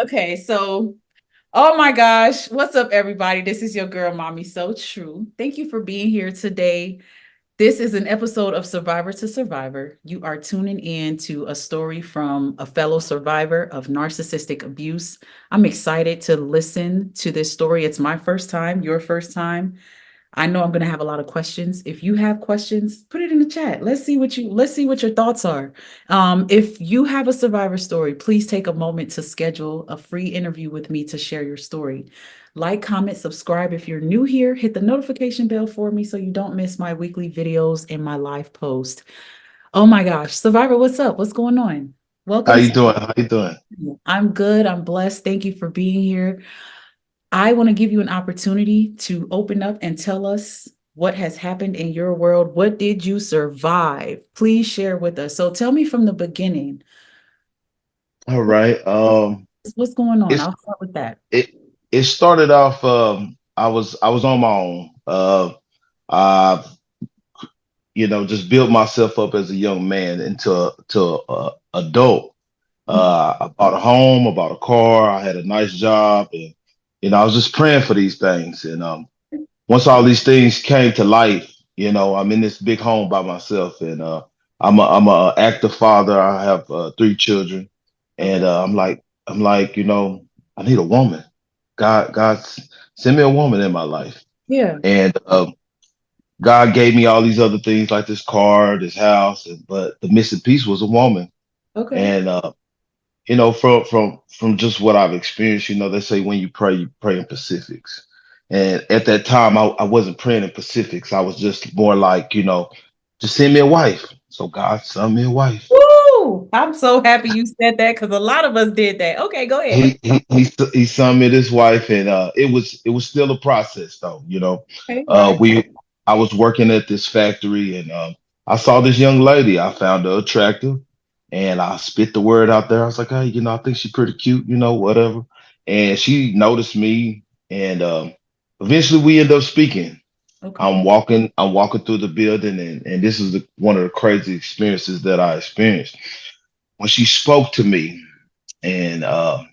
Okay, so oh my gosh, what's up, everybody? This is your girl, Mommy So True. Thank you for being here today. This is an episode of Survivor to Survivor. You are tuning in to a story from a fellow survivor of narcissistic abuse. I'm excited to listen to this story. It's my first time, your first time. I know I'm going to have a lot of questions. If you have questions, put it in the chat. Let's see what your thoughts are. If you have a survivor story, please take a moment to schedule a free interview with me to share your story. Like, comment, subscribe if you're new here. Hit the notification bell for me so you don't miss my weekly videos and my live post. Oh my gosh, Survivor, what's up? What's going on? How Welcome. you doing? How you doing? I'm good. I'm blessed. Thank you for being here. I want to give you an opportunity to open up and tell us what has happened in your world. What did you survive? Please share with us. So tell me from the beginning. All right. What's going on? It's I'll start with that. it it started off. I was on my own. I just built myself up as a young man into a adult. I bought a home, I bought a car, I had a nice job, and I was just praying for these things. And once all these things came to life, I'm in this big home by myself, and I'm a active father. I have three children, and Okay. I'm like, I need a woman. God, send me a woman in my life, Yeah. and God gave me all these other things like this car, this house, but the missing piece was a woman. Okay. And from just what I've experienced, they say when you pray in Pacifics. And at that time, I wasn't praying in Pacifics. I was just more like, just send me a wife. So God sent me a wife. Woo! I'm so happy you said that because a lot of us did that. Okay, go ahead. He sent me this wife, and it was still a process though. Okay, right. We I was working at this factory, and I saw this young lady. I found her attractive, and I spit the word out there. I was like, hey, I think she's pretty cute, whatever. And she noticed me, and eventually we end up speaking. Okay. I'm walking through the building, and this is one of the crazy experiences that I experienced when she spoke to me, and I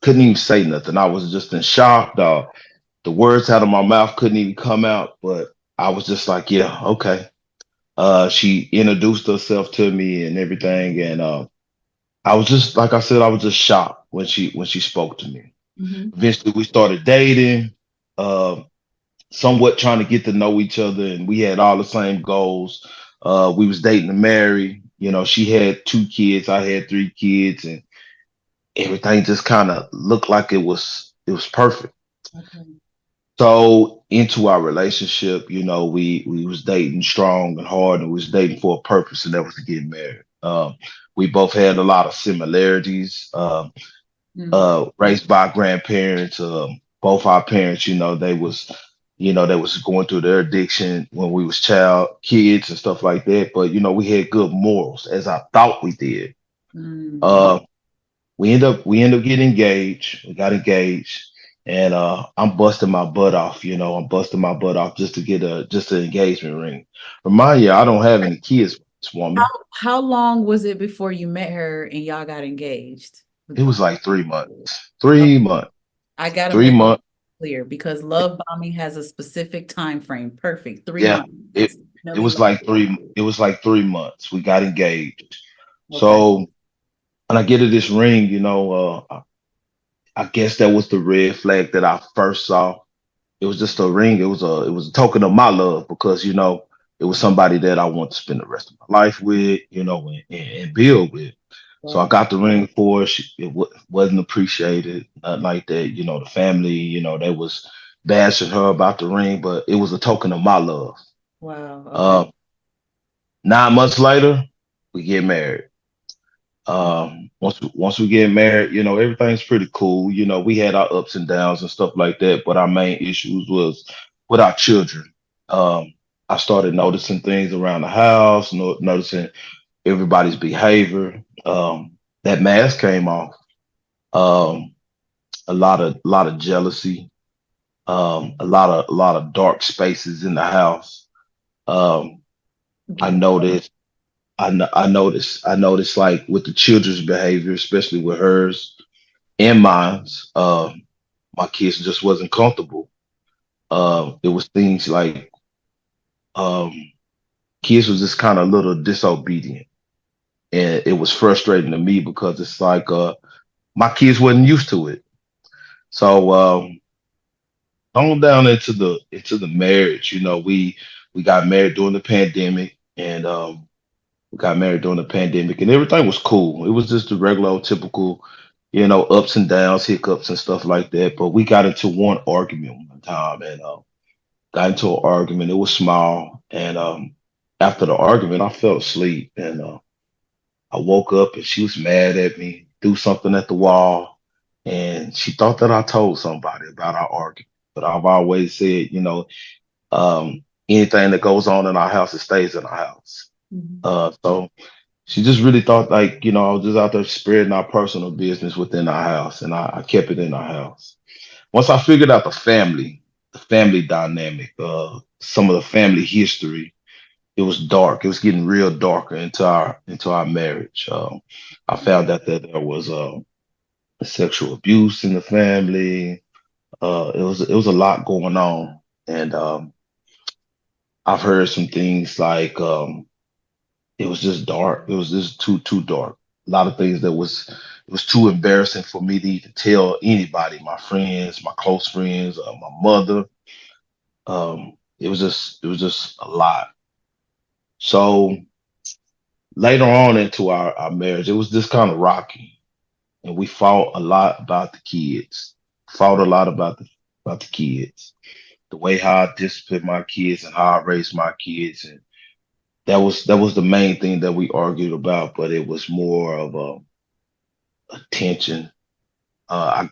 couldn't even say nothing. I was just in shock. The words out of my mouth couldn't even come out, but I was just like, yeah, okay. She introduced herself to me and everything, and I was just like I said, I was just shocked when she spoke to me. Hmm. Eventually, we started dating, uh, somewhat trying to get to know each other, and we had all the same goals. We was dating to marry. She had two kids, I had three kids, and everything just kind of looked like it was perfect. Okay. So into our relationship, we was dating strong and hard, and we was dating for a purpose, and that was to get married. We both had a lot of similarities. Raised by grandparents. Both our parents, they was going through their addiction when we was child kids and stuff like that. But we had good morals, as I thought we did. Mm. Uh, we end up getting engaged. We got engaged, and I'm busting my butt off. I'm busting my butt off just to get just an engagement ring. Remind you, I don't have any kids with this How woman. how long was it before you met her and y'all got engaged? It was like 3 months. Okay, 3 months. I gotta Three make months. clear because love bombing has a specific time frame. Perfect. Three Yeah. months. It That's it definitely was like three. It was like 3 months. We got engaged. okay. So when I get to this ring, I guess that was the red flag that I first saw. It was just a ring. It was a token of my love because it was somebody that I want to spend the rest of my life with, and build with. So I Right. got the ring for her. Wasn't appreciated, nothing like that. The family, they was bashing her about the ring, but it was a token of my love. Wow. Okay. Uh, 9 months later, we get married. Once we get married, everything's pretty cool. We had our ups and downs and stuff like that, but our main issues was with our children. Um, I started noticing things around the house, noticing everybody's behavior. That mask came off. Um, a lot of jealousy. A lot of dark spaces in the house. Um, I Yeah. noticed. I noticed like with the children's behavior, especially with hers. and mine. Uh, my kids just wasn't comfortable. It was things like um, kids was just kind of a little disobedient, and it was frustrating to me because it's like my kids wasn't used to it. So on down into the marriage, we got married during the pandemic, and we got married during the pandemic, and everything was cool. It was just the regular, old typical, ups and downs, hiccups, and stuff like that. But we got into one argument one time, and got into an argument. It was small, and after the argument, I fell asleep, and I woke up, and she was mad at me, threw something at the wall, and she thought that I told somebody about our argument. But I've always said, anything that goes on in our house, it stays in our house. Mhm. So she just really thought like, I was just out there spreading our personal business within our house, and I kept it in our house. Once I figured out the family dynamic, some of the family history, it was dark. It was getting real darker into our marriage. I found out that there was sexual abuse in the family. It was a lot going on, and I've heard some things like it was just dark. It was just too dark. A lot of things that it was too embarrassing for me to even tell anybody, my friends, my close friends, my mother. It was just a lot. So later on into our marriage, it was just kind of rocky, and we fought a lot about the kids. Fought a lot about the kids, the way how I disciplined my kids and how I raised my kids, and that was the main thing that we argued about. But it was more of a tension. I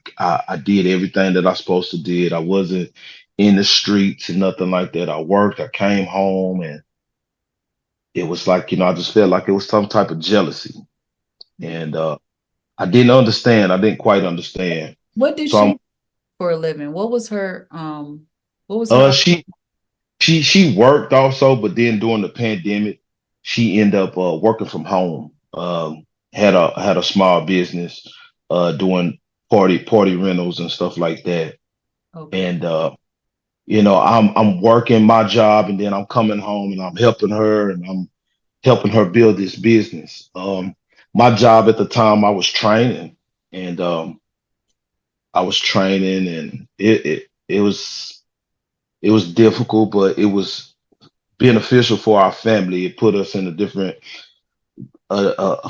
did everything that I supposed to did. I wasn't in the streets and nothing like that. I worked. I came home, and it was like I just felt like it was some type of jealousy, and I didn't understand. I didn't quite understand. What did So I'm she do for a living? What was her she she worked also, but then during the pandemic, she ended up working from home. Had a small business doing party rentals and stuff like that. okay. And I'm working my job, and then I'm coming home and I'm helping her, and I'm helping her build this business. My job at the time, and I was training, and it was difficult, but it was beneficial for our family. It put us in a different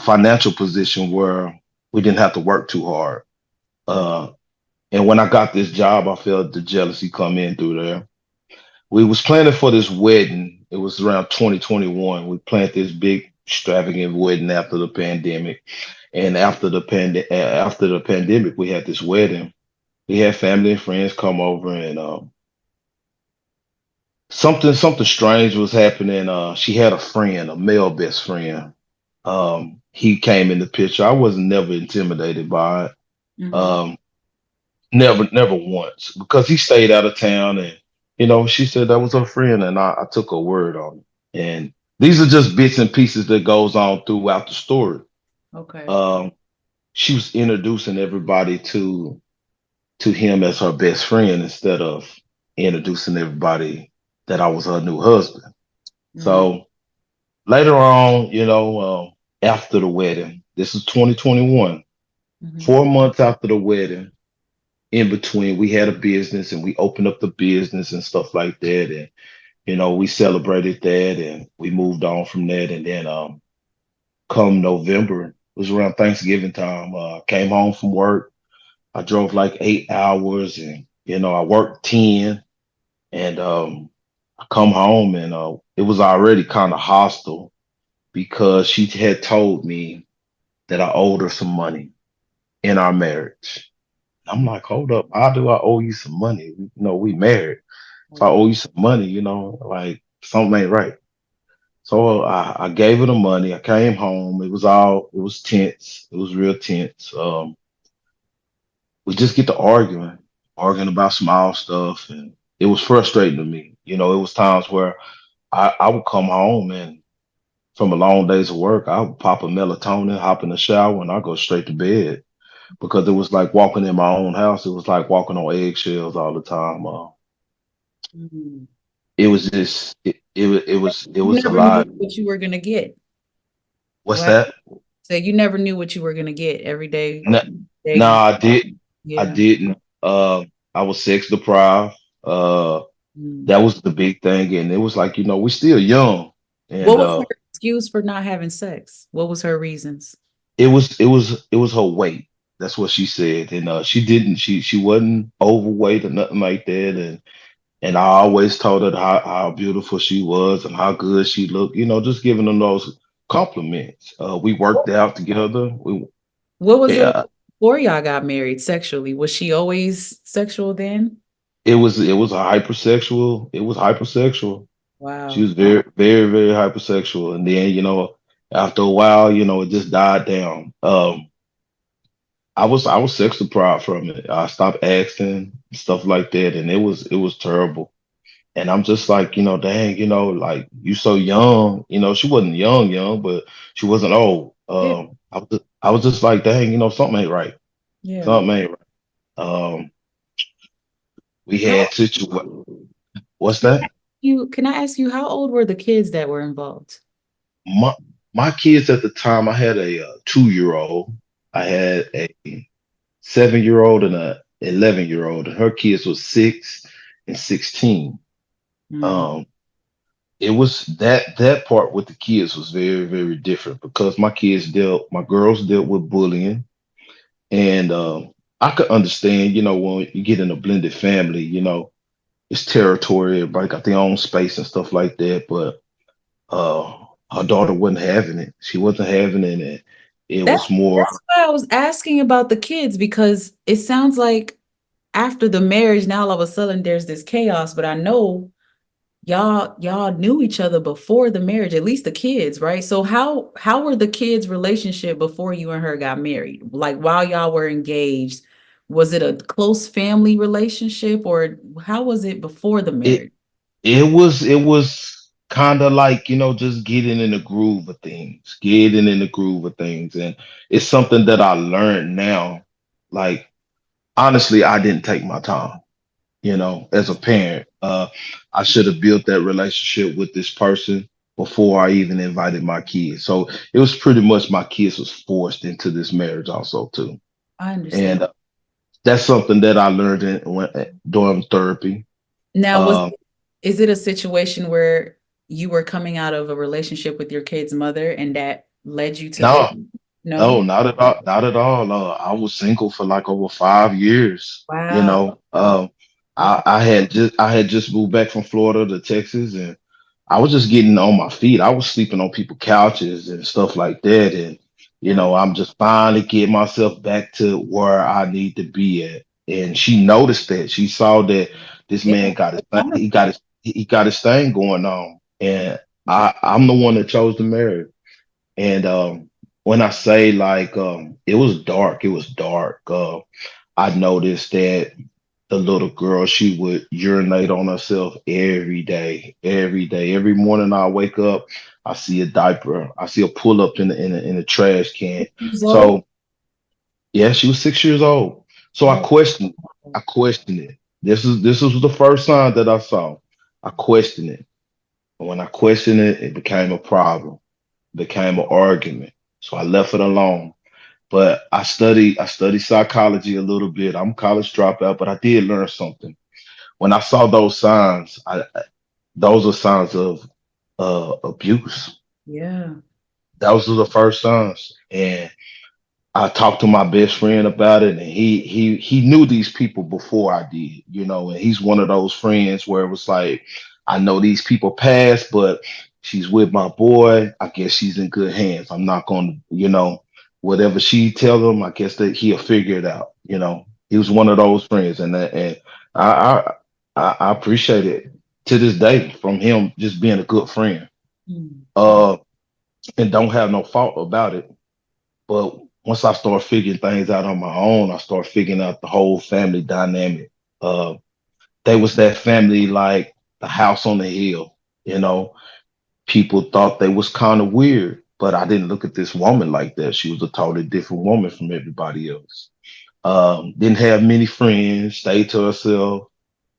financial position where we didn't have to work too hard. Okay. Uh, and when I got this job, I felt the jealousy come in through there. We was planning for this wedding. It was around 2021. We planned this big extravagant wedding after the pandemic. And after the pandemic, we had this wedding. We had family and friends come over, and something strange was happening. She had a friend, a male best friend. He came in the picture. I was never intimidated by it. Hmm. Um, never once, because he stayed out of town, and she said that was her friend, and I took her word on it. And these are just bits and pieces that goes on throughout the story. Okay. Um, she was introducing everybody to him as her best friend instead of introducing everybody that I was her new husband. Hmm. So later on, after the wedding, this is 2021, Hmm. 4 months after the wedding, in between, we had a business, and we opened up the business and stuff like that. And, we celebrated that, and we moved on from that. And then come November, it was around Thanksgiving time, came home from work. I drove like 8 hours, and, I worked 10. And I come home, and it was already kind of hostile because she had told me that I owed her some money in our marriage. I'm like, hold up, how do I owe you some money? We married. If I Okay. owe you some money, like something ain't right. So I gave her the money. I came home. It was tense. It was real tense. We just get to arguing about small stuff, and it was frustrating to me. It was times where I would come home, and from a long days of work, I would pop a melatonin, hop in the shower, and I go straight to bed. because it was like walking in my own house. It was like walking on eggshells all the time. Mm. It was just it You was a never knew lot. what you were gonna get. What's Wow. that? So you never knew what you were gonna get every day. No, no, Day. I Yeah. didn't. I was sex deprived. Uh, Mm. that was the big thing, and it was like we're still young, and What was her excuse for not having sex? What was her reasons? it was her weight. That's what she said, and she wasn't overweight or nothing like that, and I always told her how beautiful she was and how good she looked. Just giving them those compliments. We worked out together. What was it like Yeah, before y'all got married sexually? Was she always sexual then? it was a hypersexual. It was hypersexual. She Wow. was very, very, very hypersexual. And then, after a while, it just died down. I was sex deprived from it. I stopped asking stuff like that, and it was terrible. And I'm just like, dang, like you so young. She wasn't young, young, but she wasn't old. Yeah. I was just like, dang, something ain't right. Yeah. Something ain't right. We How had what's can that? can I ask you how old were the kids that were involved? My my kids at the time, I had a 2-year old. I had a 7-year old and a 11-year old, and her kids was 6 and 16. Mm. Um, it was that part with the kids was very, very different because my girls dealt with bullying, and I could understand, when you get in a blended family, it's territory, everybody got their own space and stuff like that, but uh, her daughter wasn't having it. She wasn't having it, and it That was more. that's why I was asking about the kids because it sounds like after the marriage, now all of a sudden there's this chaos, but I know y'all knew each other before the marriage, at least the kids, right? So how were the kids' relationship before you and her got married? Like while y'all were engaged, was it a close family relationship or how was it before the It marriage? it was kind of like just getting in the groove of things, getting in the groove of things, and it's something that I learned now. Like honestly, I didn't take my time. As a parent, I should have built that relationship with this person before I even invited my kids. So it was pretty much my kids was forced into this marriage also too, I understand. and that's something that I learned during therapy. Now, Um, is it a situation where you were coming out of a relationship with your kid's mother and that led you to this? no, No? no, not at all. Not at all. I was single for like over 5 years. Wow. Okay. I had just moved back from Florida to Texas, and I was just getting on my feet. I was sleeping on people's couches and stuff like that, and Yeah. I'm just finally getting myself back to where I need to be at. And she noticed that. She saw that this Yeah. man he got his thing going on, and I'm the one that chose to marry. And when I say like it was dark, it was dark. I noticed that the little girl, she would urinate on herself every day, every day. Every morning I wake up, I see a diaper, I see a pull up in the trash can. Years old? So yeah, she was 6 years old. So I Oh, questioned, I questioned it. This was the first sign that I saw. I questioned it. And when I questioned it, it became a problem, became an argument. So I left it alone. But I studied psychology a little bit. I'm a college dropout, but I did learn something. When I saw those signs, those are signs of abuse. yeah. Those are the first signs. And I talked to my best friend about it, and he knew these people before I did, and he's one of those friends where it was like, I know these people passed, but she's with my boy. I guess she's in good hands. I'm not going to, whatever she tell him, I guess that he'll figure it out. He was one of those friends, and I I, I appreciate it to this day from him just being a good friend. Mm. Uh, and don't have no fault about it, but once I start figuring things out on my own, I start figuring out the whole family dynamic. Uh, they was that family like the house on the hill. You know, People thought they was kind of weird, but I didn't look at this woman like that. She was a totally different woman from everybody else. Didn't have many friends, stayed to herself,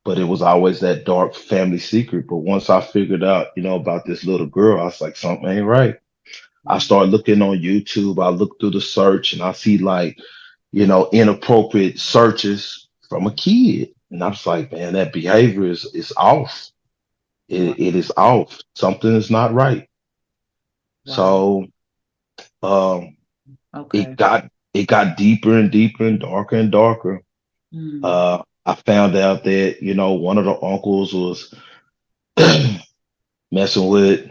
but it was always that dark family secret. But once I figured out, about this little girl, I was like, something ain't right. I Mm. started looking on YouTube. I looked through the search and I see like, inappropriate searches from a kid. And I was like, man, that behavior is off. Wow. It is off. Something is not right. Wow. So um, Okay. it got deeper and deeper and darker and darker. Mm. I found out that one of the uncles was messing with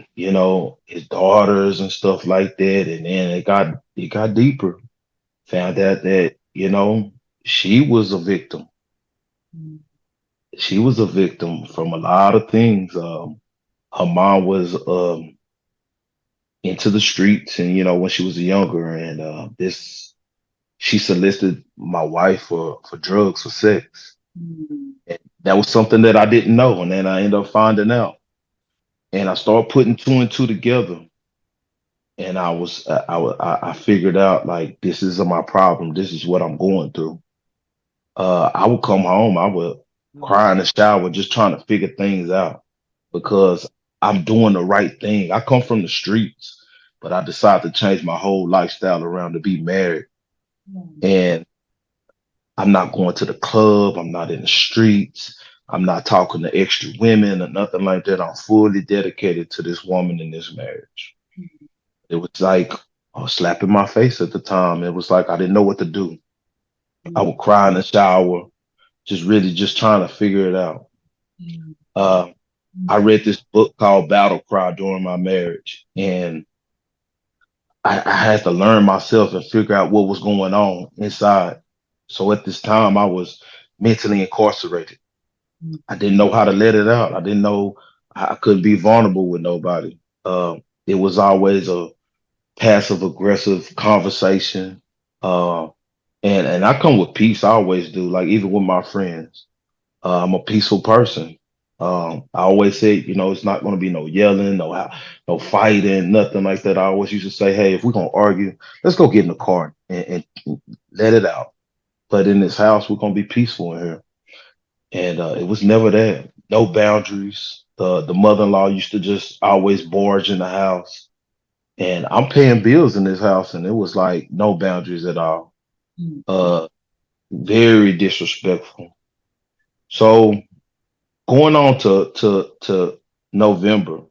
his daughters and stuff like that, and then it got deeper. Found out that she was a victim. Mm. She was a victim from a lot of things. Her mom was into the streets, and when she was younger, and this she solicited my wife for drugs, for sex. Mm. And that was something that I didn't know, and then I ended up finding out, and I started putting two and two together, and I figured out like this is my problem. This is what I'm going through. I would come home, I would Mm. cry in the shower, just trying to figure things out because I'm doing the right thing. I come from the streets, but I decided to change my whole lifestyle around to be married. Mm. And I'm not going to the club. I'm not in the streets. I'm not talking to extra women or nothing like that. I'm fully dedicated to this woman in this marriage. It was like I was slapping my face at the time. It was like I didn't know what to do. I Mm. would cry in the shower, just really just trying to figure it out. Mm. Uh, I Okay. read this book called Battle Cry during my marriage, and I had to learn myself and figure out what was going on inside. So at this time, I was mentally incarcerated. Mm. I didn't know how to let it out. I didn't know I couldn't be vulnerable with nobody. It was always a passive aggressive conversation. Uh, and I come with peace. I always do. Like even with my friends, I'm a peaceful person. I always say, it's not going to be no yelling, no fighting, nothing like that. I always used to say, hey, if we're gonna argue, let's go get in the car and let it out. But in this house, we're gonna be peaceful in here. And it was never that. No boundaries. The mother-in-law used to just always barge in the house, and I'm paying bills in this house, and it was like no boundaries at all. Mm. Uh, Very disrespectful. So going on to November,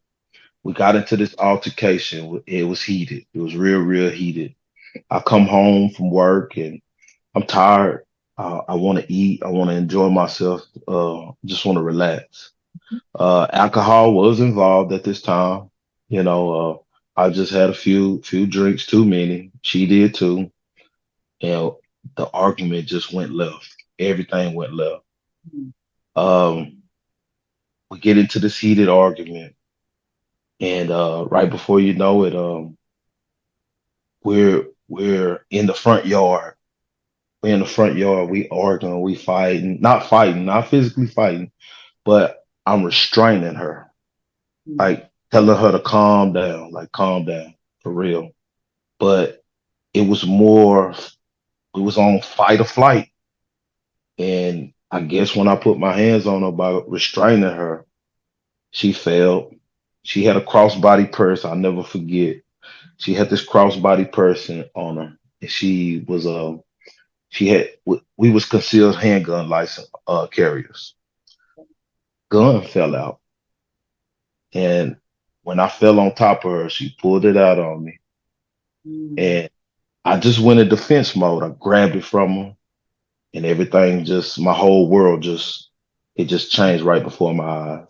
we got into this altercation. It was heated. It was real heated. I come home from work and I'm tired. I want to eat. I want to enjoy myself. Just want to relax. Alcohol was involved at this time. I just had a few drinks too many. She did too. And the argument just went left. Everything went left. Mm. Um, we get into this heated argument, and right before you know it, we're in the front yard. We're in the front yard. We arguing. We fighting. Not fighting. Not physically fighting, but I'm restraining her, Mm. like telling her to calm down, like calm down for real. But it was more. It was on fight or flight, and I guess when I put my hands on her by restraining her, she failed. She had a crossbody purse. I'll never forget. She had this crossbody person on her, and she had we was concealed handgun license carriers. Gun fell out, and when I fell on top of her, she pulled it out on me, Mm. and I just went in defense mode. I grabbed it from her, and everything just my whole world just changed right before my eyes.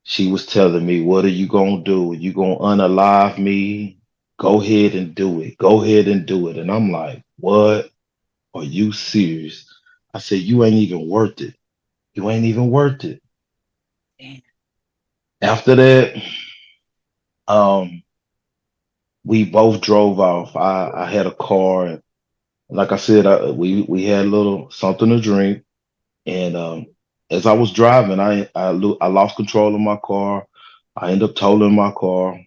She was telling me, "What are you gonna do? You gonna unalive me? Go ahead and do it. Go ahead and do it." And I'm like, "What? Are you serious?" I said, "You ain't even worth it. You ain't even worth it." Damn. After that, um, we both drove off. I had a car, and like I said, we had a little something to drink. And as I was driving, I lost control of my car. I ended up totaling my car.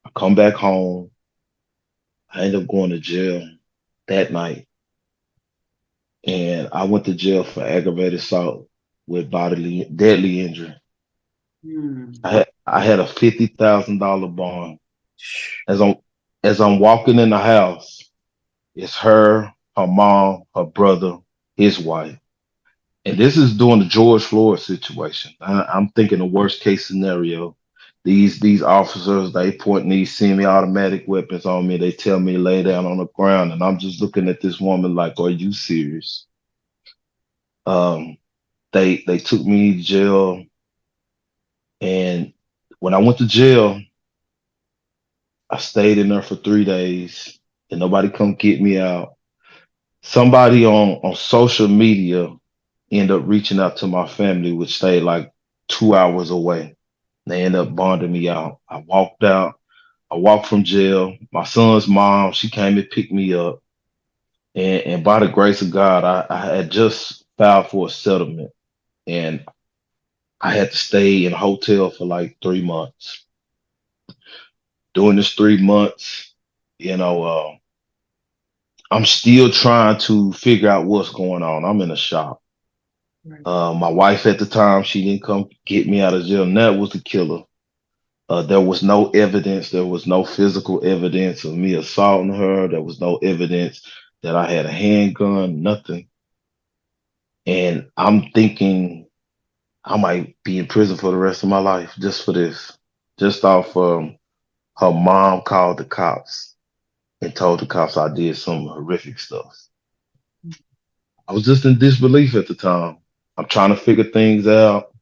I come back home. I ended up going to jail that night. and I went to jail for aggravated assault with bodily deadly injury. Mm. I had a $50,000 bond. As I'm as I'm walking in the house, it's her mom, her brother, his wife. And this is during the George Floyd situation. I'm thinking the worst case scenario. These officers, they pointing these semi-automatic weapons on me. They tell me to lay down on the ground, and I'm just looking at this woman like, "Are you serious?" Um, they took me to jail, and when I went to jail, I stayed in there for 3 days, and nobody come get me out. Somebody on social media ended up reaching out to my family, which stayed like 2 hours away. They ended up bonding me out. I walked out. I walked from jail. My son's mom, she came and picked me up. And by the grace of God, I had just filed for a settlement. And I had to stay in a hotel for like 3 months. During this 3 months, you know, I'm still trying to figure out what's going on. I'm in a shock. Right. My wife at the time, she didn't come get me out of jail, and that was the killer. There was no evidence. There was no physical evidence of me assaulting her. There was no evidence that I had a handgun, nothing. And I'm thinking I might be in prison for the rest of my life just for this. Just off her mom called the cops and told the cops I did some horrific stuff. I was just in disbelief at the time. I'm trying to figure things out.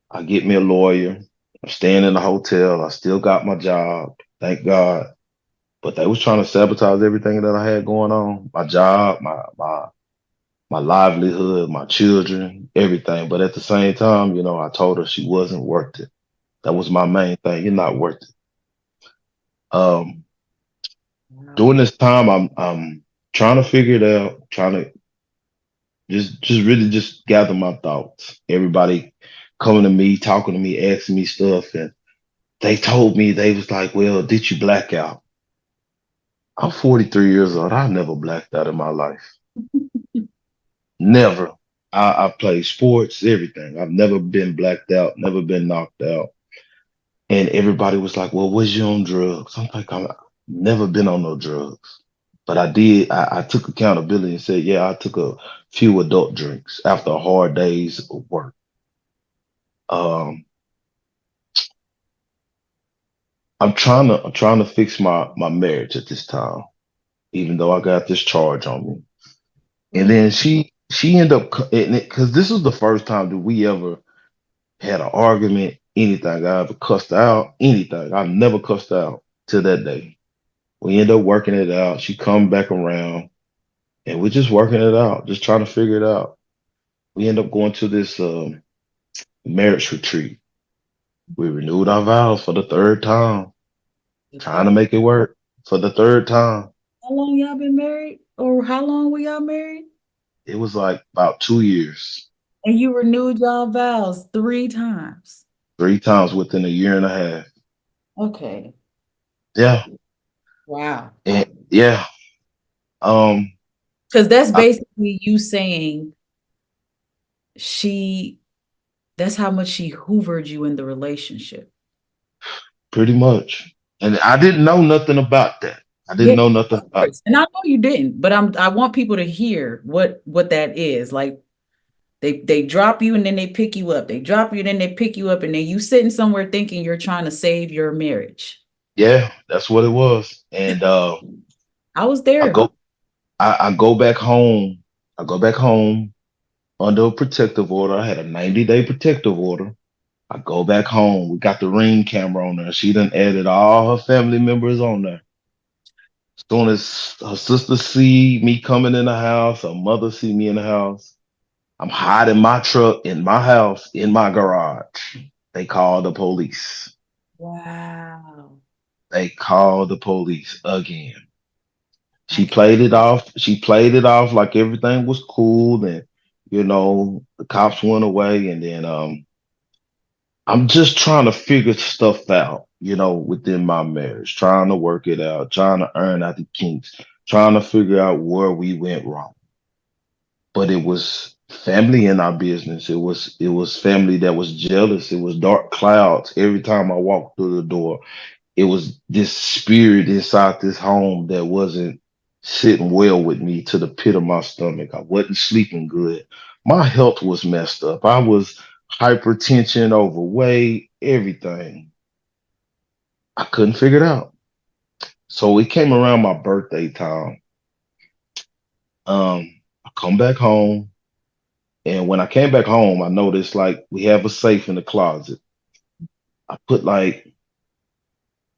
I get me a lawyer. I'm staying in a hotel. I still got my job. Thank God. But they was trying to sabotage everything that I had going on. My job, my livelihood, my children, everything. But at the same time, I told her she wasn't worth it. That was my main thing. You're not worth it. Um, Wow. During this time I'm trying to figure it out, trying to just really just gather my thoughts. Everybody coming to me, talking to me, asking me stuff, and they told me they was like, "Well, did you black out?" I'm 43 years old. I never blacked out in my life. Never. I played sports, everything. I've never been blacked out, never been knocked out. And everybody was like, "Well, was you on drugs?" I'm like, "I've never been on no drugs." But I did. I took accountability and said, "Yeah, I took a few adult drinks after a hard days of work." Um, I'm trying to fix my marriage at this time, even though I got this charge on me. And Right. then she ended up because this was the first time that we ever had an argument, anything. I ever cussed her out, anything. I never cussed her out to that day. We end up working it out. She come back around, and we're just working it out, just trying to figure it out. We end up going to this marriage retreat. We renewed our vows for the third time, The trying third. to make it work for the third time. How long y'all been married? Or how long were y'all married? It was like about 2 years, And you renewed y'all vows 3 times. 3 times within a year and a half. Okay. Yeah, Wow. and yeah. Um, Because that's I basically you saying she, that's how much she hoovered you in the relationship. pretty much, and I didn't know nothing about that. I didn't Yeah, know nothing of about. course. And I know you didn't, but I want people to hear what that is. Like they drop you and then they pick you up. They drop you and then they pick you up, and then you sitting somewhere thinking you're trying to save your marriage. Yeah, that's what it was. And I was I there. go, I go back home. I go back home under a protective order. I had a 90-day protective order. I go back home. We got the ring camera on there. She done added all her family members on there. As soon as her sister see me coming in the house, her mother see me in the house, I'm hiding my truck in my house in my garage. They call the police. Wow. They call the police again. I She can. played it off. She played it off like everything was cool, and the cops went away, and then I'm just trying to figure stuff out, within my marriage, trying to work it out, trying to earn out the kinks, trying to figure out where we went wrong. but it was family in our business. It was family that was jealous. It was dark clouds every time I walked through the door. It was this spirit inside this home that wasn't sitting well with me to the pit of my stomach. I wasn't sleeping good. My health was messed up. I was hypertension, overweight, everything. I couldn't figure it out. So it came around my birthday time. I come back home, and when I came back home, I noticed like we have a safe in the closet. I put like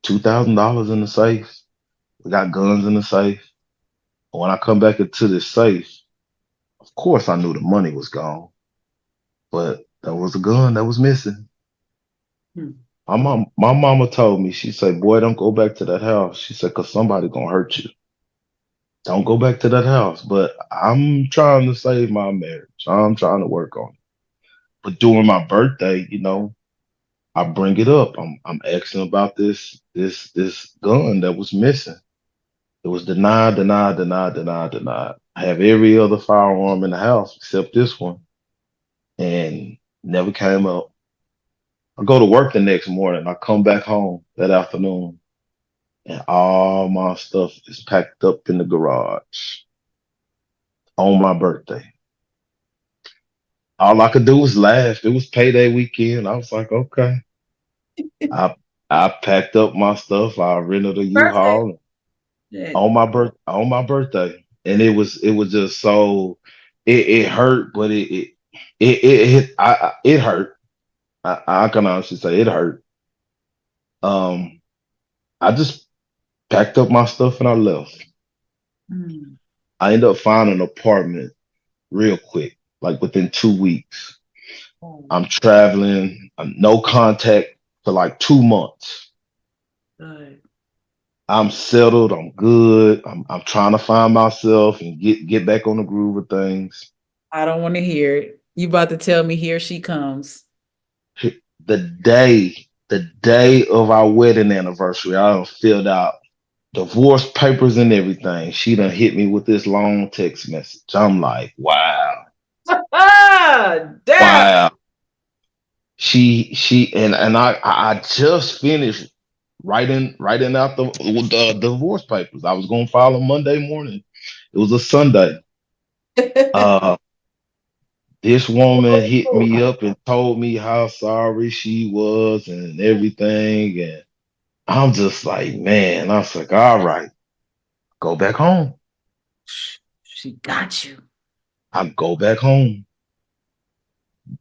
$2,000 in the safe. We got guns in the safe. When I come back into this safe, of course I knew the money was gone, but there was a gun that was missing. Hmm. My mama told me, she said, "Boy, don't go back to that house." She said, "Cause somebody gonna hurt you. Don't go back to that house." But I'm trying to save my marriage. I'm trying to work on it. But during my birthday, I bring it up. I'm asking about this gun that was missing. It was denied, denied, denied, denied, denied. I have every other firearm in the house except this one, and never came up. I go to work the next morning. I come back home that afternoon, and all my stuff is packed up in the garage on my birthday. All I could do was laugh. It was payday weekend. I was like, okay. I I packed up my stuff. I rented a Birthday. U-Haul Yeah. on my birthday, and it was just so it hurt, but it hurt. I can honestly say it hurt. Um, I just packed up my stuff and I left. Mm. I ended up finding an apartment real quick, like within 2 weeks. Oh, I'm traveling, no contact for like 2 months. good. I'm settled. I'm good. I'm trying to find myself and get back on the groove of things. I don't want to hear it. You about to tell me here she comes. The day of our wedding anniversary, I done filled out divorce papers and everything. She done hit me with this long text message. I'm like, wow, Ah, damn. wow. She and I just finished writing out the divorce papers. I was gonna file on Monday morning. It was a Sunday. Uh, this woman hit me up and told me how sorry she was and everything, and I'm just like, man. I was like, all right, go back home. She got you. I go back home.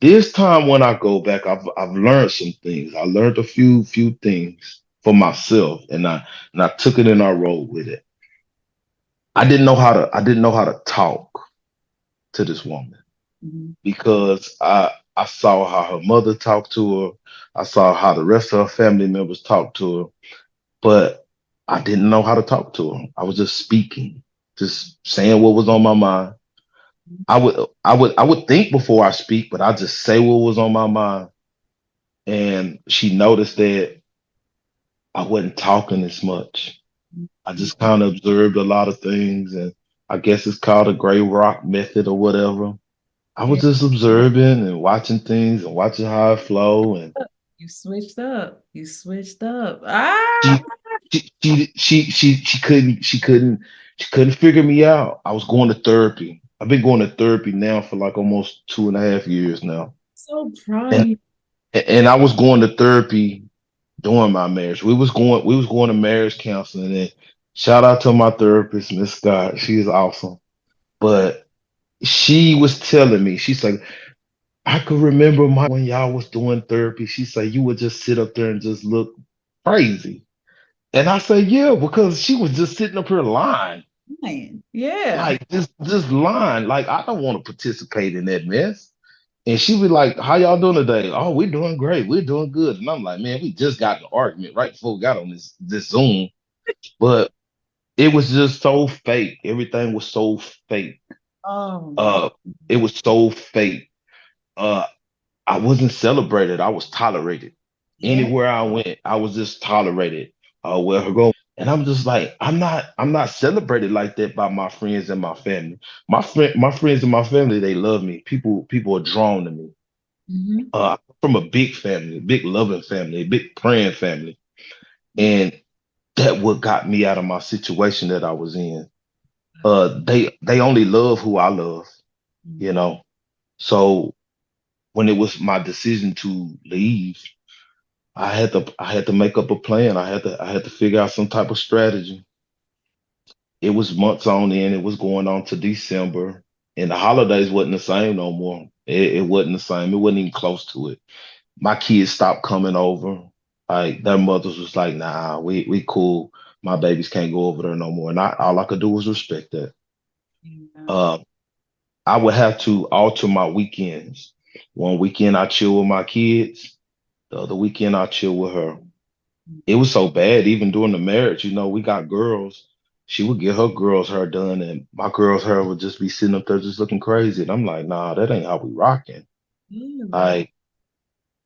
This time when I go back, I've learned some things. I learned a few things for myself, and I took it and I rolled with it. I didn't know how to talk to this woman Mhm. because I saw how her mother talked to her. I saw how the rest of her family members talked to her, but I didn't know how to talk to her. I was just speaking, just saying what was on my mind. I would think before I speak, but I just say what was on my mind. And she noticed that I wasn't talking as much. I just kind of observed a lot of things, and I guess it's called a gray rock method or whatever. I Yeah. was just observing and watching things and watching how it flow. And You switched up. You switched up. Ah. she she couldn't figure me out. I was going to therapy. I've been going to therapy now for like almost 2.5 years now, So proud of and you. and I was going to therapy during my marriage. We was going to marriage counseling, and shout out to my therapist, Miss Scott. She is awesome. But she was telling me, she's like, I could remember my when y'all was doing therapy. She said you would just sit up there and just look crazy. And I said, yeah, because she was just sitting up here lying. Man. Yeah. Like just lying. Like I don't want to participate in that mess. And she was like, how y'all doing today? Oh, we're doing great. We're doing good. And I'm like, man, we just got in an argument right before we got on this Zoom. But it was just so fake. Everything was so fake. Oh my. Uh, it was so fake. Uh, I wasn't celebrated. I was tolerated. Yeah. Anywhere I went, I was just tolerated. Well, her go. And I'm just like, I'm not celebrated like that by my friends and my family. My friends and my family, they love me. People are drawn to me. Mm-hmm. From a big family, big loving family, a big praying family. And that what got me out of my situation that I was in. They only love who I love, you Mm-hmm. know. So when it was my decision to leave, I had to make up a plan. I had to figure out some type of strategy. It was months on end. It was going on to December, and the holidays wasn't the same no more. It wasn't the same. It wasn't even close to it. My kids stopped coming over. Like their mothers was like, "Nah, we cool. My babies can't go over there no more." And all I could do was respect that. Yeah. Uh, I would have to alter my weekends. One weekend I chill with my kids. The other weekend I chill with her. It was so bad, even during the marriage, we got girls. She would get her girls hair done, and my girls' hair would just be sitting up there just looking crazy. And I'm like, nah, that ain't how we rocking. Really? Like,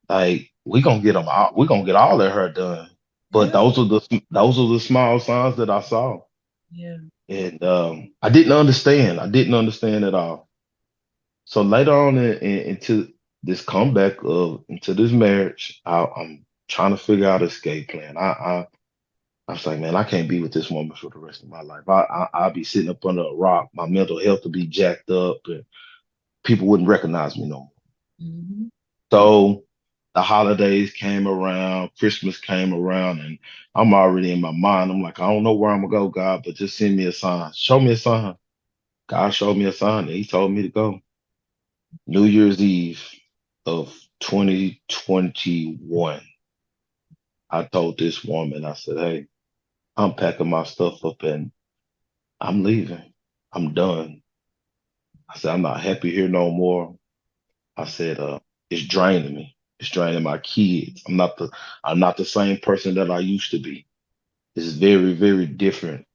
like we gonna get them out. We gonna get all their hair done. But Yeah. those are the small signs that I saw, Yeah. and I didn't understand. I didn't understand at all. So later on into this comeback of into this marriage, I'm trying to figure out an escape plan. I was like, man, I can't be with this woman for the rest of my life. I'll be sitting up under a rock. My mental health would be jacked up, and people wouldn't recognize me no more. Mm-hmm. So the holidays came around, Christmas came around, and I'm already in my mind. I'm like, I don't know where I'm gonna go, God, but just send me a sign. Show me a sign. God showed me a sign, and He told me to go. New Year's Eve of 2021, I told this woman, I said, hey, I'm packing my stuff up and I'm leaving. I'm done. I said, I'm not happy here no more. I said, it's draining me. It's draining my kids. I'm not the same person that I used to be. It's very, very different.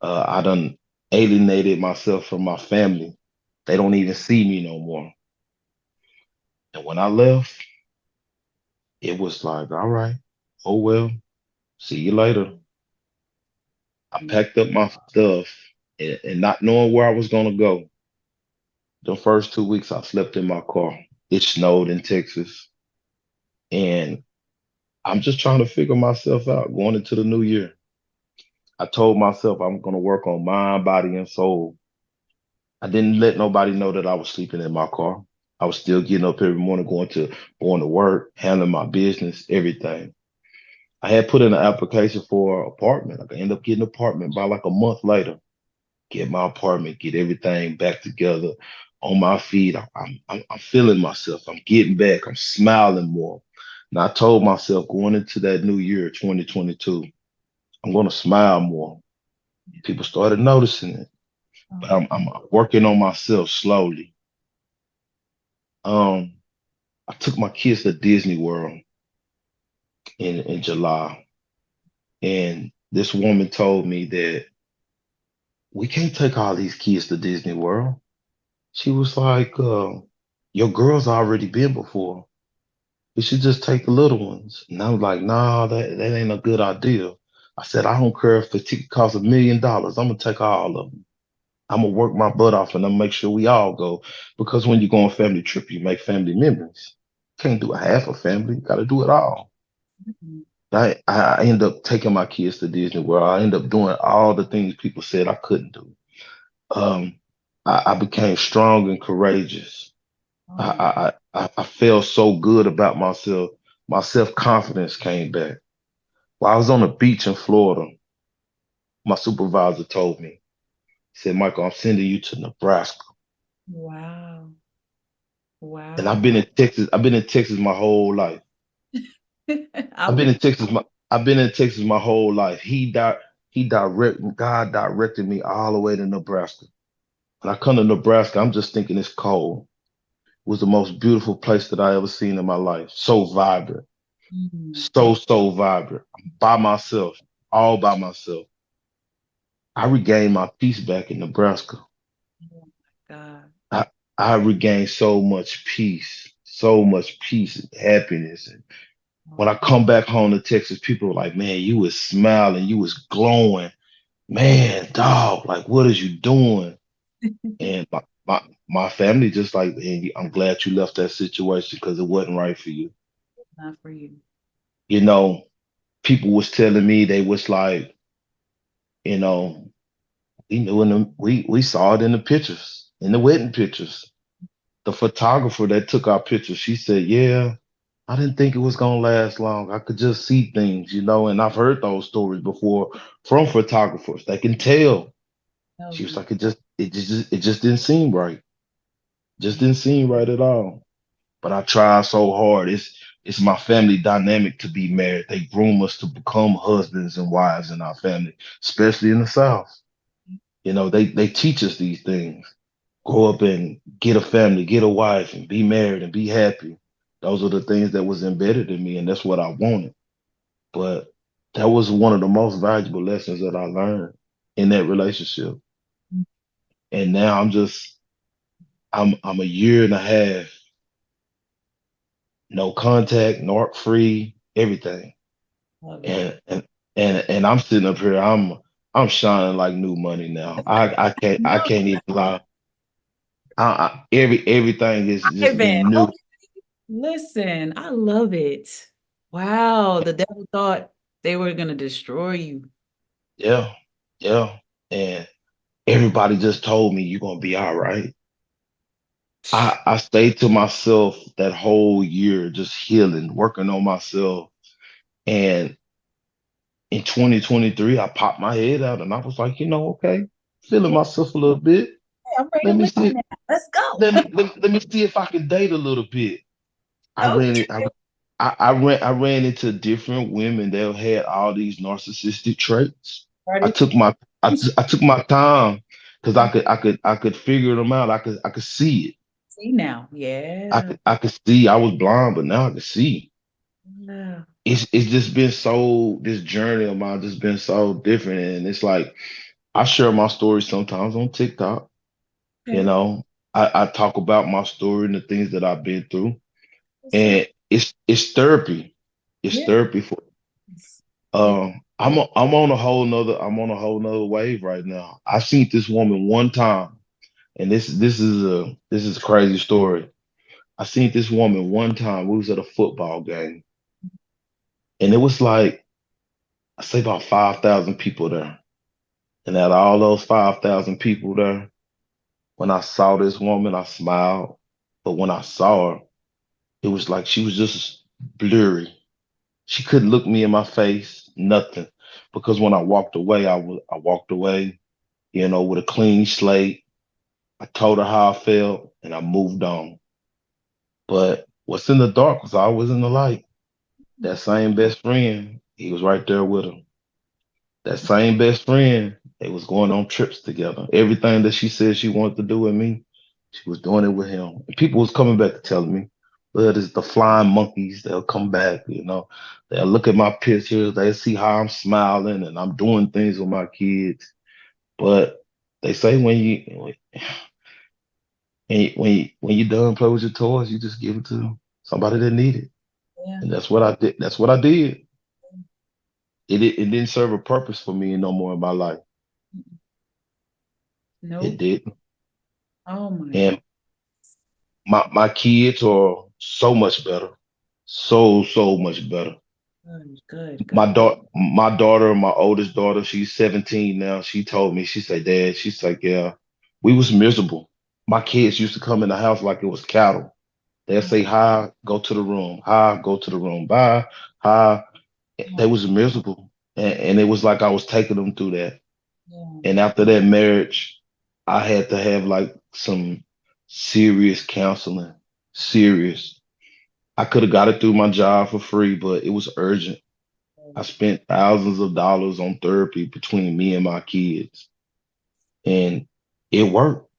I done alienated myself from my family. They don't even see me no more. And when I left, it was like, all right, oh well, see you later. I packed up my stuff and not knowing where I was gonna go. The first 2 weeks I slept in my car. It snowed in Texas. And I'm just trying to figure myself out going into the new year. I told myself I'm going to work on mind, body, and soul. I didn't let nobody know that I was sleeping in my car. I was still getting up every morning, going to work, handling my business, everything. I had put in an application for an apartment. I could end up getting an apartment by like a month later. Get my apartment, get everything back together on my feet. I'm feeling myself. I'm getting back. I'm smiling more. And I told myself going into that new year, 2022, I'm going to smile more. People started noticing it, but Oh, I'm working on myself slowly. Um, I took my kids to Disney World in July, and this woman told me that we can't take all these kids to Disney World. She was like, your girls already been before. We should just take the little ones. And I was like, nah, that ain't a good idea. I said, I don't care if the ticket costs $1 million. I'm gonna take all of them. I'm gonna work my butt off and I'm gonna make sure we all go. Because when you go on family trip, you make family memories. Can't do a half a family, you gotta do it all. mhm. I end up taking my kids to Disney World. I end up doing all the things people said I couldn't do. Um, I became strong and courageous. Oh, I felt so good about myself. My self confidence came back. While I was on the beach in Florida, my supervisor told me, he said, Michael, I'm sending you to Nebraska. wow. And Wow. I've been in Texas. I've been in Texas my whole life. I I've been would. in Texas. I've been in Texas my whole life. God directed me all the way to Nebraska. When I come to Nebraska, I'm just thinking it's cold. It was the most beautiful place that I ever seen in my life. So vibrant, Mm. so vibrant. I'm by myself, all by myself. I regained my peace back in Nebraska. Oh my God. I, I regained so much peace and happiness. When I come back home to Texas, people were like, man, you was smiling, you was glowing. Man, dog, like, what is you doing? And my family just like, man, I'm glad you left that situation because it wasn't right for you. Not for you. You know, people was telling me they was like, you know, we knew in the we saw it in the pictures, in the wedding pictures. The photographer that took our pictures, she said, yeah, I didn't think it was gonna last long. I could just see things, and I've heard those stories before from photographers. They can tell. No, She was you. like, it just didn't seem right. Just Yeah. didn't seem right at all. But I tried so hard. It's my family dynamic to be married. They groom us to become husbands and wives in our family, especially in the South. They teach us these things. Grow up and get a family, get a wife, and be married and be happy. Those are the things that was embedded in me, and that's what I wanted. But that was one of the most valuable lessons that I learned in that relationship. And now I'm a year and a half, no contact, narc free, everything. Love it. And I'm sitting up here, I'm shining like new money now. I can't even lie. Everything has just Ivan, been new. okay, listen, I love it. Wow, the devil thought they were gonna destroy you. Yeah, yeah. And everybody just told me you're gonna be all right. I stayed to myself that whole year, just healing, working on myself. And in 2023, I popped my head out and I was like, okay, feeling Yeah, myself a little bit. I'm ready Let to me live see. now. Let's go. Let me see if I can date a little bit. I ran Okay. it. I ran into different women that had all these narcissistic traits. I Started to took my I took my time because I could figure them out. I could see it. see now. I Yeah. could I could see. I was blind, but now I can see. Yeah. It's just been so this journey of mine just been so different, and it's like I share my story sometimes on TikTok. You Okay. know, I talk about my story and the things that I've been through, What's up? and it's therapy. It's Yes. therapy for Yes. I'm on a whole nother wave right now. I seen this woman one time, and this is a crazy story. I seen this woman one time. We was at a football game, and it was like I say about 5,000 people there. And out of all those 5,000 people there, when I saw this woman, I smiled. But when I saw her, it was like she was just blurry. She couldn't look me in my face, nothing. Because when I walked away, I walked away, with a clean slate. I told her how I felt and I moved on. But what's in the dark was always in the light. That same best friend, he was right there with her. That same best friend, they was going on trips together. Everything that she said she wanted to do with me, she was doing it with him. And people was coming back to telling me, well, it's the flying monkeys. They'll come back. They'll look at my pictures. They'll see how I'm smiling and I'm doing things with my kids. But they say when you done play with your toys, you just give it to somebody that need it. Yeah. And that's what I did. That's what I did. It didn't serve a purpose for me no more in my life. It Nope. didn't. Oh my God. And my kids are so much better. So much better. Good, good, My good. daughter, my oldest daughter, she's 17 now. She told me, she said, Dad, she's like, yeah, we was miserable. My kids used to come in the house like it was cattle. They'll say, hi, go to the room. Hi, go to the room. Bye. Hi. They Oh, was miserable. And it was like I was taking them through that. yeah. And after that marriage, I had to have like some serious counseling. Serious. I could have got it through my job for free, but it was urgent. I spent thousands of dollars on therapy between me and my kids, and it worked.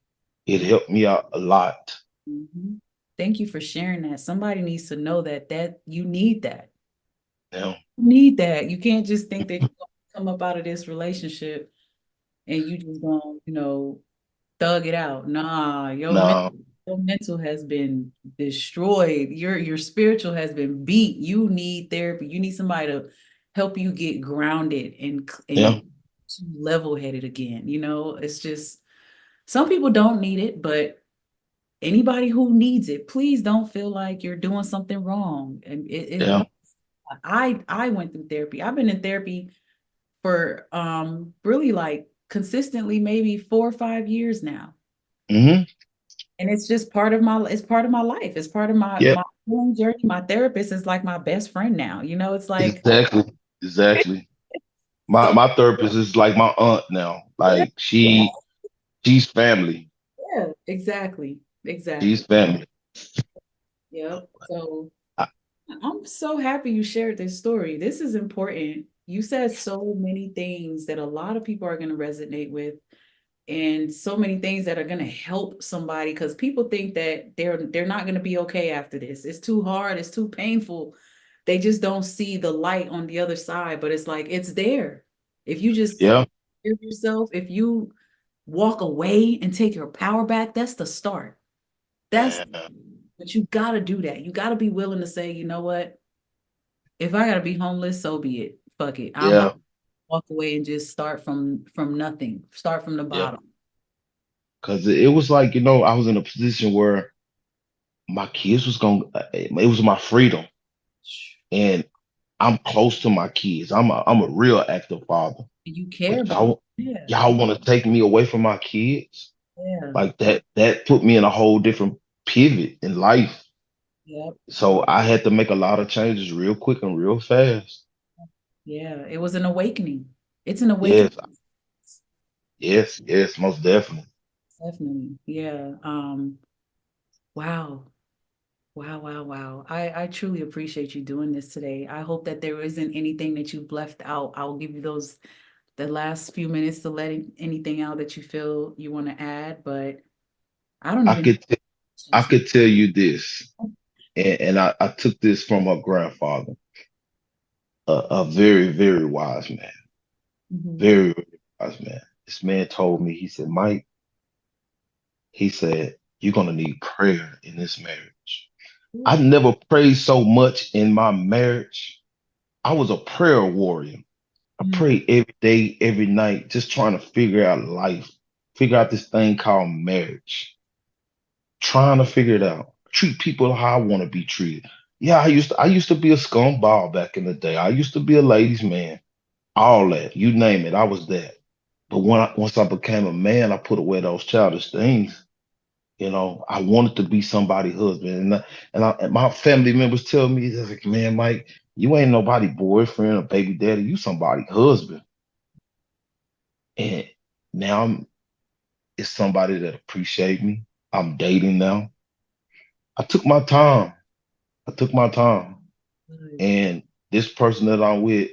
It helped me out a lot. Mhm. Thank you for sharing that. Somebody needs to know that you need that. Now, You need that. You can't just think that you're gonna come up out of this relationship and you just gonna, thug it out. Nah, your mental nah, Your mental has been destroyed. Your spiritual has been beat. You need therapy. You need somebody to help you get grounded Yeah, and level headed again. It's just some people don't need it, but anybody who needs it, please don't feel like you're doing something wrong. And no, yeah. I went through therapy. I've been in therapy for really like consistently maybe 4 or 5 years now. Hmm. And it's part of my life. It's part of my Yeah, my healing journey. My therapist is like my best friend now. It's like exactly. Exactly. My so my therapist is like my aunt now. yeah, Like yeah, she's family. yeah, exactly. She's Exactly. family. Yep. So I, I'm so happy you shared this story. This is important. You said so many things that a lot of people are going to resonate with, and so many things that are going to help somebody because people think that they're not going to be okay after this. It's too hard, it's too painful. They just don't see the light on the other side, but it's like it's there. If you just yeah, give yourself, if you walk away and take your power back, that's the start. That's yeah, but you got to do that. You got to be willing to say, you know what? If I got to be homeless, so be it. Fuck it. I'm yeah, walk away and just start from nothing. Start from the yeah. bottom. Because it was like, I was in a position where my kids was going, it was my freedom. And I'm close to my kids. I'm a real active father. You care But about it. y'all, Yeah. y'all want to take me away from my kids? Yeah. Like that put me in a whole different pivot in life. Yep. So I had to make a lot of changes real quick and real fast. Yeah. It was an awakening. It's an awakening. Yes, yes, yes, most definitely. Definitely. Yeah. Wow. Wow, wow, wow. I truly appreciate you doing this today. I hope that there isn't anything that you've left out. I'll give you the last few minutes to let anything out that you feel you want to add, but I don't I even could t- I could tell you this, and I took this from my grandfather, a very, very wise man, Mhm. very, very wise man. This man told me, he said, Mike, he said, you're gonna need prayer in this marriage. I Ooh. never prayed so much in my marriage. I was a prayer warrior. I Mm. prayed every day, every night, just trying to figure out life, figure out this thing called marriage, trying to figure it out. Treat people how I want to be treated. Yeah, I used to be a scumbag back in the day. I used to be a ladies' man. All that, you name it, I was that. But once I became a man, I put away those childish things. I wanted to be somebody's husband, and my family members tell me, they're like, "Man, Mike, you ain't nobody boyfriend or baby daddy. You somebody husband." And now it's somebody that appreciate me. I'm dating now. I took my time. I took my time, Good. and this person that I'm with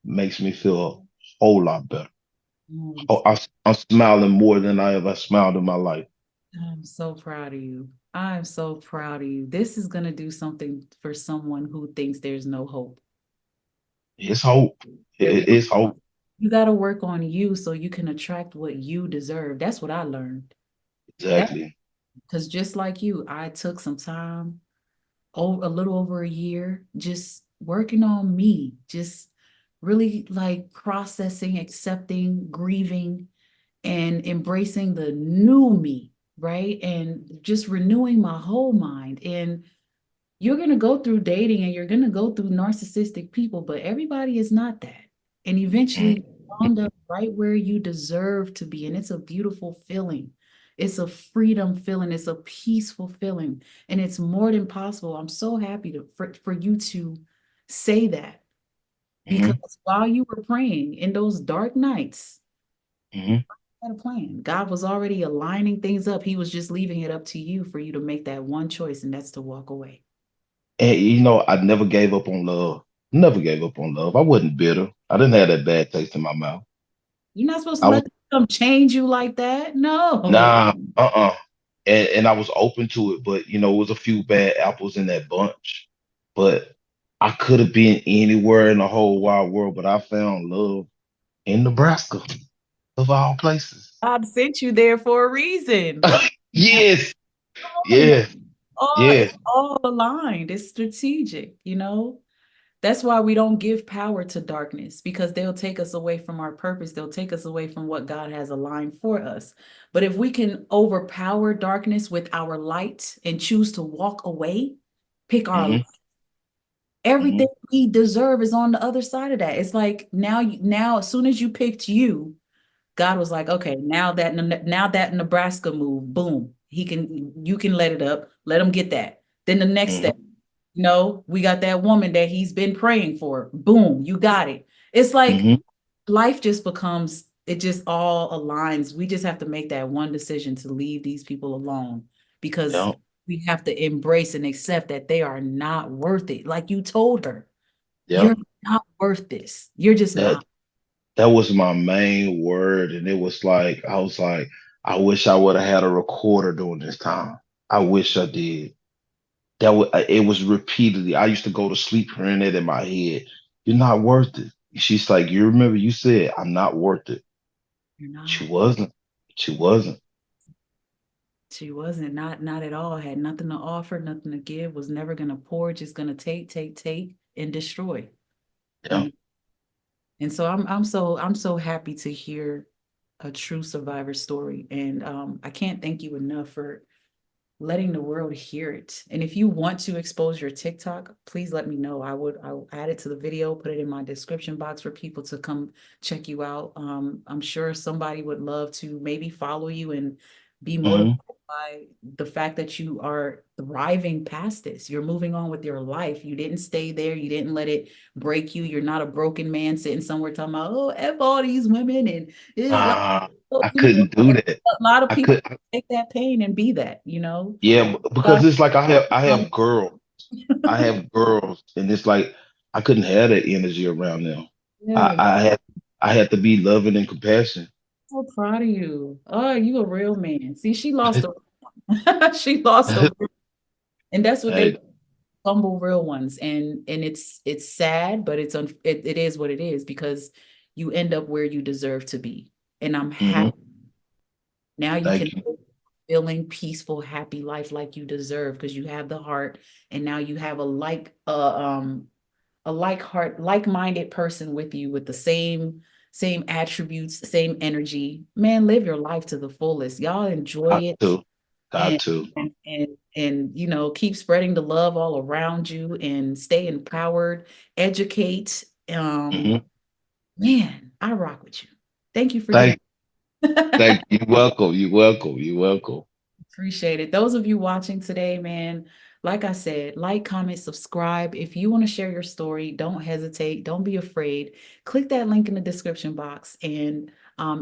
makes me feel a whole lot better. Mm. Oh, I'm smiling more than I ever smiled in my life. I'm so proud of you. I'm so proud of you. This is going to do something for someone who thinks there's no hope. It's hope. There is. It's hope. You got to work on you so you can attract what you deserve. That's what I learned. That Exactly. because just like you, I took some time, a little over a year, just working on me, just really like processing, accepting, grieving, and embracing the new me, right? And just renewing my whole mind. And you're going to go through dating and you're going to go through narcissistic people, but everybody is not that. And eventually, Mhm. you end up right where you deserve to be. And it's a beautiful feeling. It's a freedom feeling. It's a peaceful feeling. And it's more than possible. I'm so happy for you to say that because Mhm. while you were praying in those dark nights, Mhm. had a plan. God was already aligning things up. He was just leaving it up to you for you to make that one choice, and that's to walk away. And I never gave up on love. Never gave up on love. I wasn't bitter. I didn't have that bad taste in my mouth. You're not supposed to I was let them change you like that. No. nah, and I was open to it, but it was a few bad apples in that bunch. But I could have been anywhere in the whole wide world, but I found love in Nebraska, of all places. God sent you there for a reason. Come on. Yes, Always. Yeah, It's yeah. all aligned. It's strategic, you know? That's why we don't give power to darkness because they'll take us away from our purpose. They'll take us away from what God has aligned for us. But if we can overpower darkness with our light and choose to walk away, pick our Hmm. everything Hmm. we deserve is on the other side of that. It's like now as soon as you picked you, God was like, okay, now that Nebraska move, boom, you can let it up, let him get that. Then the next Hmm. step, we got that woman that he's been praying for. Boom, you got it. It's like Hmm. life just becomes, it just all aligns. We just have to make that one decision to leave these people alone because Yeah, we have to embrace and accept that they are not worth it. Like you told her, yeah. you're not worth this. You're just That not. that was my main word, and it was like I was like, I wish I would have had a recorder during this time. I wish I did. It was repeatedly. I used to go to sleep hearing it in my head. You're not worth it. She's like, you remember you said I'm not worth it. You're She not. wasn't. She wasn't. She wasn't, not at all, had nothing to offer, nothing to give, was never gonna pour, just gonna take, take, take, and destroy. Yeah. You and so I'm so happy to hear a true survivor story. And I can't thank you enough for letting the world hear it. And if you want to expose your TikTok, please let me know. I'll add it to the video, put it in my description box for people to come check you out. I'm sure somebody would love to maybe follow you and be motivated Hmm. by the fact that you are thriving past this. You're moving on with your life. You didn't stay there. You didn't let it break you. You're not a broken man sitting somewhere talking about, oh, F all these women and like, oh, I couldn't do that. a lot of I people could. take that pain and be that. Yeah, God, because it's like I um, have girls. I have girls, and it's like I couldn't have that energy around them. I, yeah, I had I had to be loving and compassionate. so proud of you. Oh, you a real man. See, she lost a she lost a and that's what they Hey, humble real ones. And it's sad, but it is what it is because you end up where you deserve to be. And I'm happy hmm. now you can Thank you. live a feeling peaceful, happy life like you deserve because you have the heart and now you have a like heart, like-minded person with you with the same attributes, same energy. Man, live your life to the fullest. Y'all enjoy Got it to. Got and to. keep spreading the love all around you and stay empowered, educate. Hmm. Man, I rock with you. Thank you for doing Thank it. thank you. Welcome. You welcome. You welcome. Appreciate it. Those of you watching today, man, like I said, like, comment, subscribe. If you want to share your story, don't hesitate. Don't be afraid. Click that link in the description box. And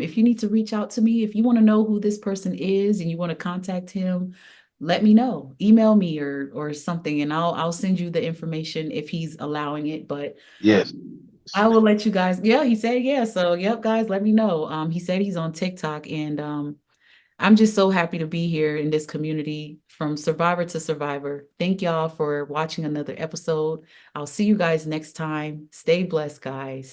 if you need to reach out to me, if you want to know who this person is and you want to contact him, let me know. Email me or something, and I'll send you the information if he's allowing it. But Yes. I will let you guys. Yeah, he said yeah. So yep, guys, let me know. He said he's on TikTok and I'm just so happy to be here in this community from survivor to survivor. Thank y'all for watching another episode. I'll see you guys next time. Stay blessed, guys.